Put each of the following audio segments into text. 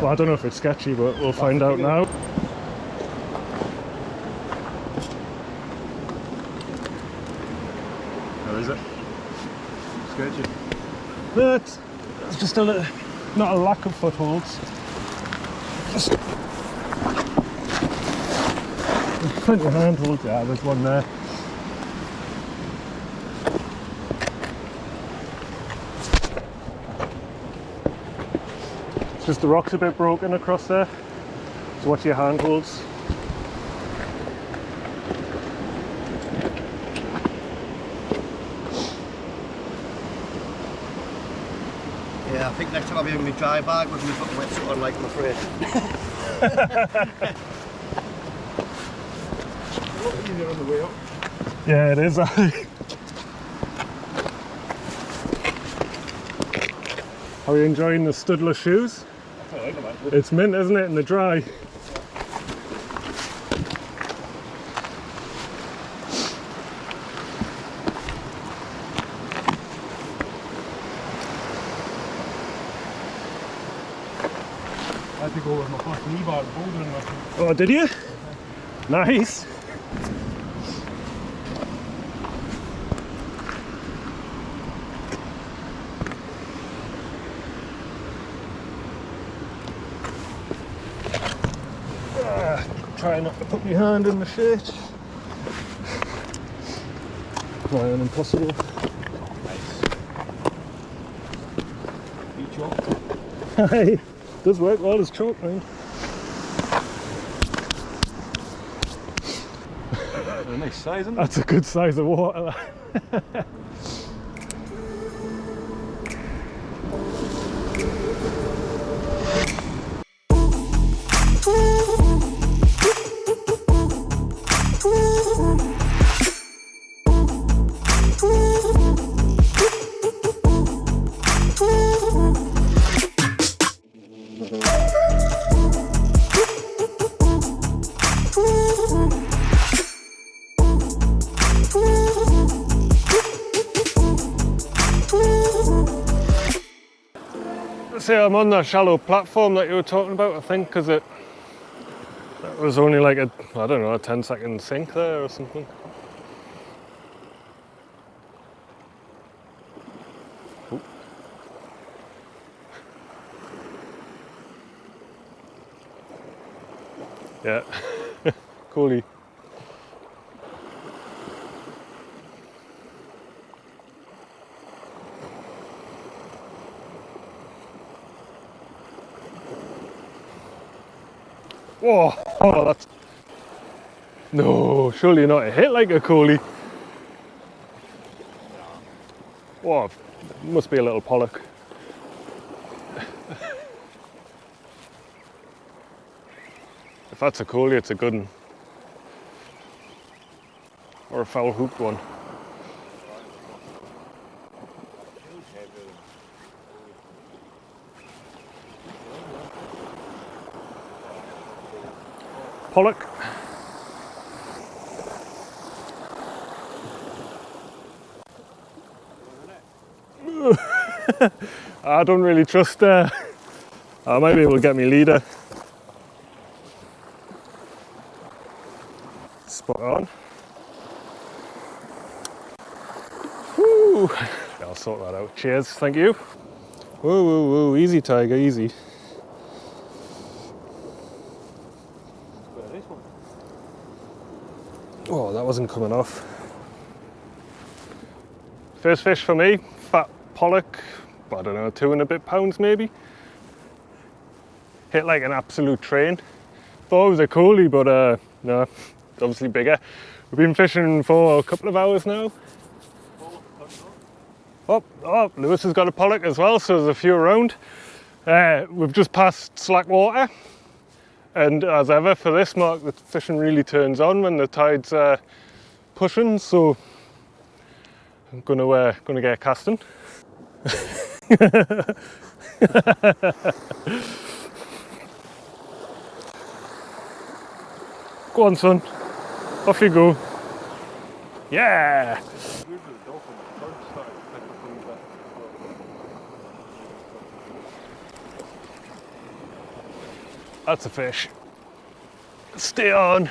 Well, I don't know if it's sketchy, but we'll find out now. How is it? Sketchy. But it's just not a lack of footholds. Just there's plenty of handholds. Yeah, there's one there. It's just the rock's a bit broken across there. So watch your handholds. Yeah, I think next time I'll be in my dry bag with my wetsuit on, like, I'm afraid. A lot easier on the way up. Yeah, it is. Are you enjoying the studless shoes? I like them, actually. It's mint, isn't it, in the dry? I had to go with my first knee bar bouldering lesson. Oh, did you? Nice. Try not to put my hand in the shit. Nigh on impossible. Nice. Beach walk. Hey, does work well as chalk, man. A nice size, isn't it? That's a good size of water. See, I'm on that shallow platform that you were talking about, I think, because that was only like a, I don't know, a 10-second sink there or something. Ooh. Yeah, coolie. Whoa, oh, that's... No, surely not a hit like a coolie. Whoa, must be a little pollock. If that's a coolie, it's a good one. Or a foul hooked one. Pollock. I don't really trust I might be able to get me leader. Spot on. Woo. Yeah, I'll sort that out. Cheers, thank you. Whoa, whoa, whoa, easy tiger, easy. Oh, that wasn't coming off. First fish for me, fat pollock, I don't know, 2 and a bit pounds maybe. Hit like an absolute train. Thought it was a coolie, but no, it's obviously bigger. We've been fishing for a couple of hours now. Oh, Lewis has got a pollock as well, so there's a few around. We've just passed slack water. And as ever for this mark, the fishing really turns on when the tide's pushing, so I'm gonna get casting. Go on, son. Off you go. Yeah. That's a fish. Stay on.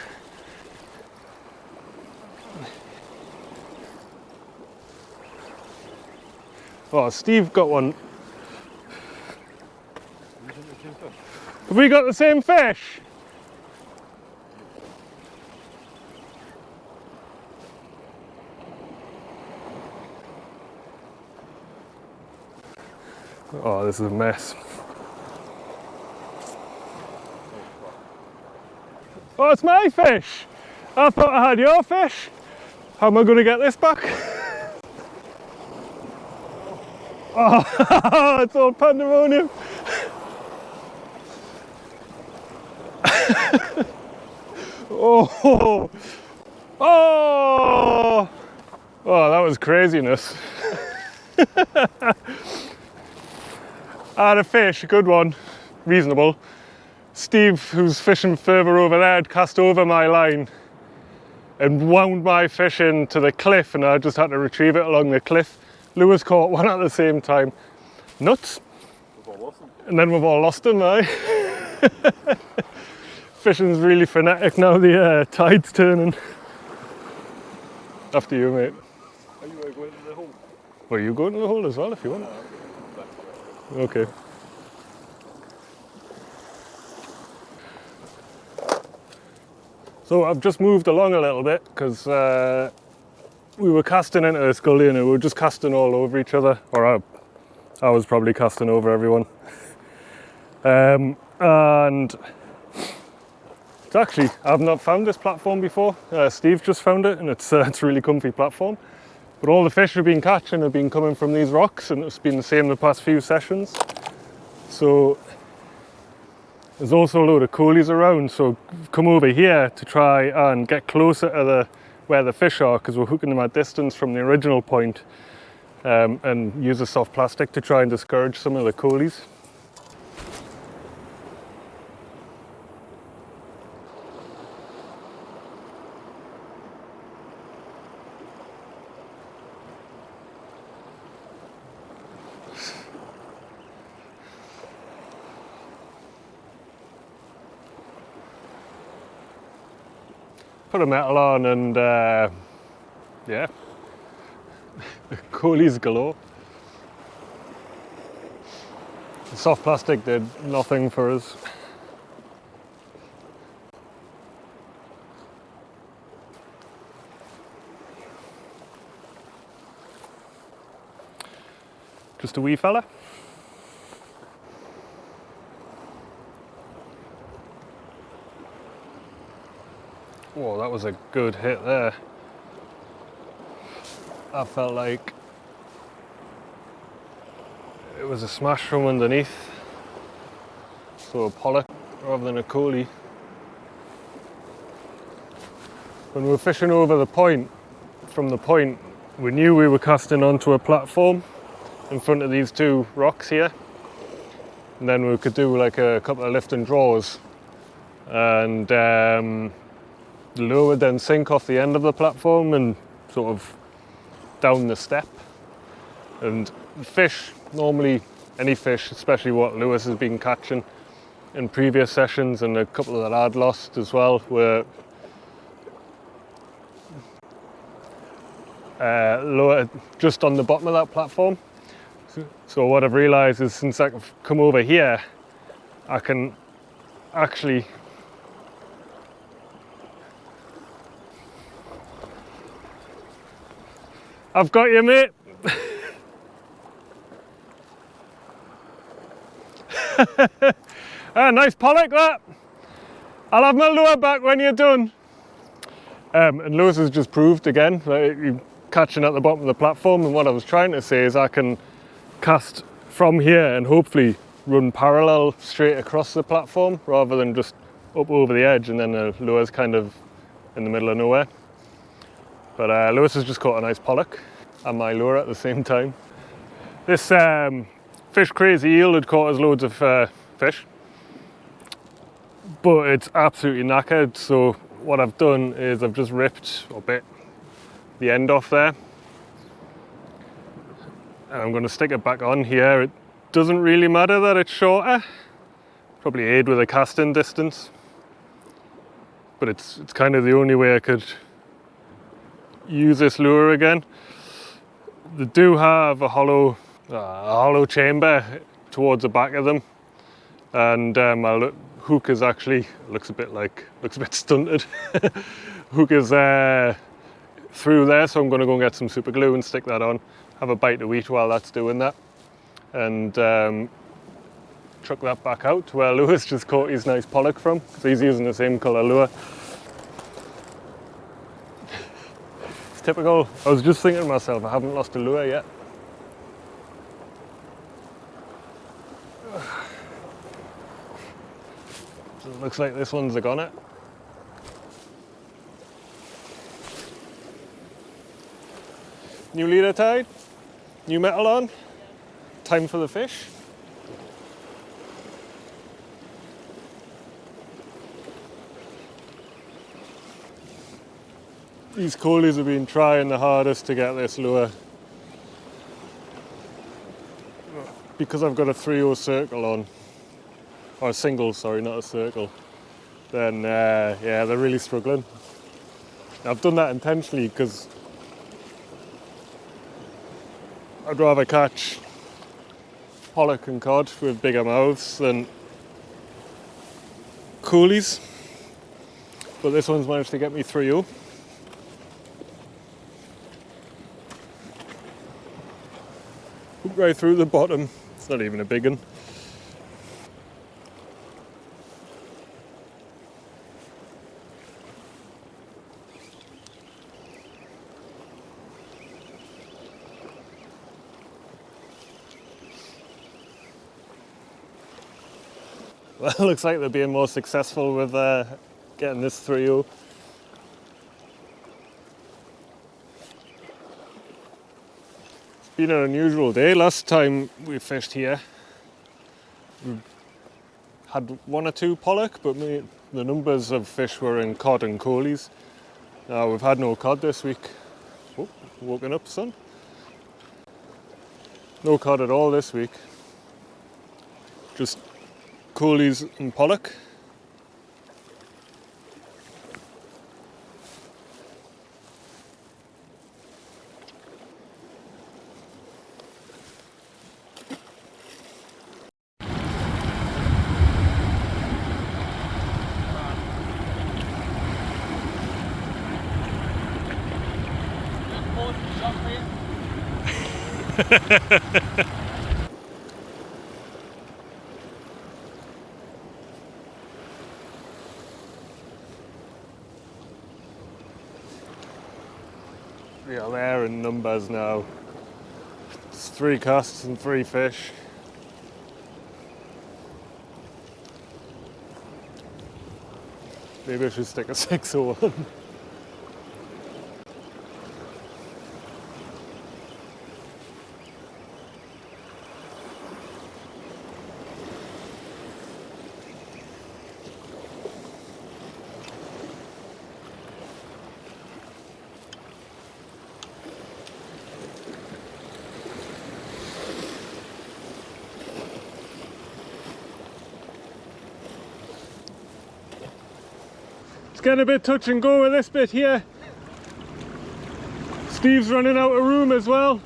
Oh, Steve got one. Have we got the same fish? Oh, this is a mess. Oh, it's my fish! I thought I had your fish. How am I going to get this back? Oh, it's all pandemonium. Oh, oh, oh, that was craziness. I had a fish, a good one, reasonable. Steve, who's fishing further over there, had cast over my line and wound my fish into the cliff, and I just had to retrieve it along the cliff. Lewis caught one at the same time. Nuts. We've all lost them. And then we've all lost him, aye. Fishing's really frenetic now, the tide's turning. After you, mate. Are you going to the hole? Well, you going to the hole as well if you want. Okay. So I've just moved along a little bit because we were casting into this gully and we were just casting all over each other, or I was probably casting over everyone. And it's actually, I've not found this platform before. Steve just found it, and it's a really comfy platform. But all the fish we've been catching have been coming from these rocks, and it's been the same the past few sessions. So there's also a load of coolies around, so come over here to try and get closer to where the fish are, because we're hooking them at distance from the original point, and use a soft plastic to try and discourage some of the coolies. Put a metal on and yeah, coolies galore. The soft plastic did nothing for us. Just a wee fella. Whoa, that was a good hit there. I felt like it was a smash from underneath. So a pollock rather than a coley. When we were fishing over the point, from the point, we knew we were casting onto a platform in front of these two rocks here. And then we could do like a couple of lift and draws. And the lure would then sink off the end of the platform and sort of down the step. And fish, normally any fish, especially what Lewis has been catching in previous sessions and a couple that I'd lost as well, were lower just on the bottom of that platform. So what I've realised is since I've come over here, I can actually I've got you, mate. Nice pollock, that. I'll have my lure back when you're done. And Lewis has just proved again that you're catching at the bottom of the platform, and what I was trying to say is I can cast from here and hopefully run parallel straight across the platform rather than just up over the edge and then the lure's kind of in the middle of nowhere. But Lewis has just caught a nice pollock and my lure at the same time. This fish crazy eel had caught us loads of fish, but it's absolutely knackered. So what I've done is I've just ripped or bit the end off there, and I'm going to stick it back on here. It doesn't really matter that it's shorter. probably aid with a casting distance, but it's kind of the only way I could use this lure again. They do have a hollow chamber towards the back of them, and my hook is actually looks a bit stunted. Hook is through there, so I'm going to go and get some super glue and stick that on. Have a bite to eat while that's doing that, and truck that back out to where Lewis just caught his nice pollock from, because he's using the same colour lure. It's typical. I was just thinking to myself, I haven't lost a lure yet. So it looks like this one's a goner. New leader tied, new metal on, time for the fish. These coolies have been trying the hardest to get this lure. Because I've got a 3/0 circle on, or a single, sorry, not a circle, then yeah, they're really struggling. I've done that intentionally because I'd rather catch pollock and cod with bigger mouths than coolies, but this one's managed to get me 3/0. Hook right through the bottom, it's not even a big one. Well, it looks like they're being more successful with getting this 3/0. It's been an unusual day. Last time we fished here, we had 1 or 2 pollock, but the numbers of fish were in cod and coolies. Now we've had no cod this week. Oh, woken up, son. No cod at all this week. Just coolies and pollock. Yeah, they're in numbers now. It's 3 casts and 3 fish. Maybe I should stick a 6/0 on. It's getting a bit touch and go with this bit here. Steve's running out of room as well.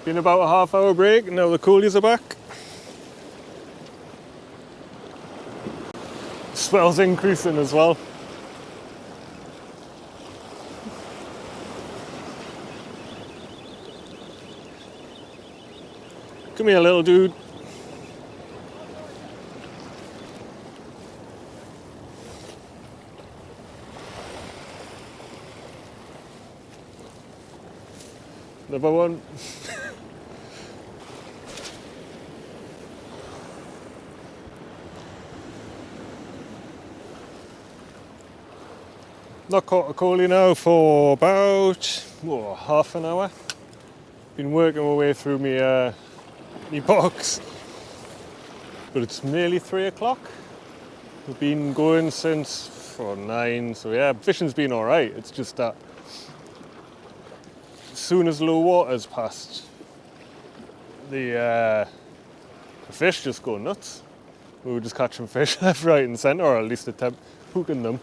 Been about a half-hour break, and now the coolies are back. Swell's increasing as well. Come here, little dude. Another one. Not caught a coolie now for about half an hour. Been working my way through my box. but it's nearly 3 o'clock. We've been going since 9, so yeah, fishing's been all right. It's just that as soon as low water's passed, the fish just go nuts. We were just catching fish left, right and centre, or at least attempt hooking them.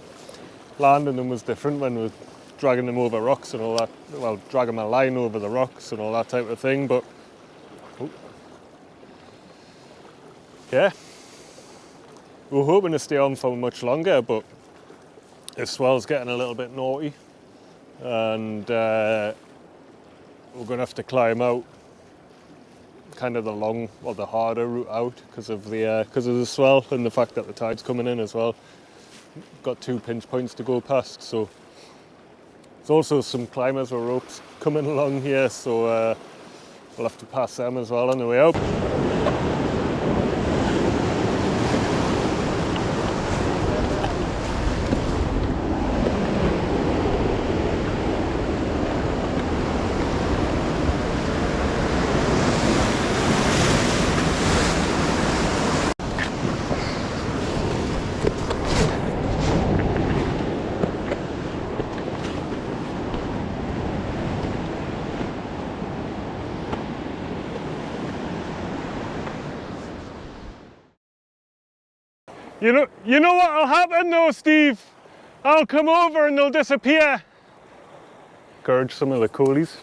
Landing them was different when we were dragging them over rocks and all that. Well, dragging my line over the rocks and all that type of thing, but yeah. We were hoping to stay on for much longer, but the swell's getting a little bit naughty, and we're going to have to climb out kind of the long or the harder route out because of the swell and the fact that the tide's coming in as well. Got 2 pinch points to go past, so there's also some climbers with ropes coming along here, so we'll have to pass them as well on the way out. You know what'll happen though, Steve? I'll come over and they'll disappear. Encourage some of the coolies.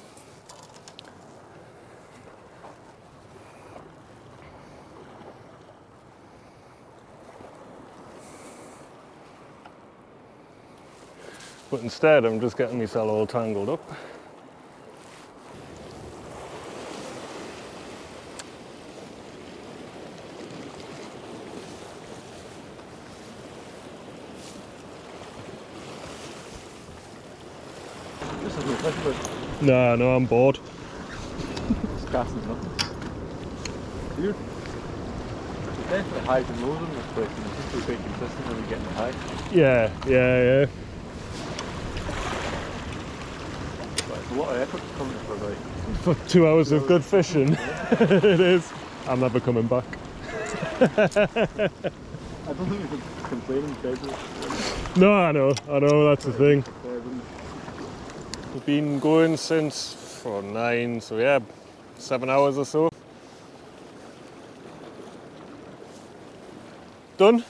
But instead, I'm just getting myself all tangled up. No, I'm bored. It's casting nothing. Weird. It's definitely highs and lows on this place, and it seems to be quite consistent when we get in the high. Yeah. But it's a lot of effort coming for like... For 2 hours of good fishing. It is. I'm never coming back. I don't think we can complain in February. No, I know, that's the thing. We've been going since 9, so yeah, 7 hours or so. Done?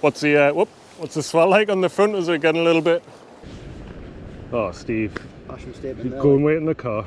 What's the swell like on the front? Is it getting a little bit? Oh, Steve. Fashion statement. Go and wait in the car.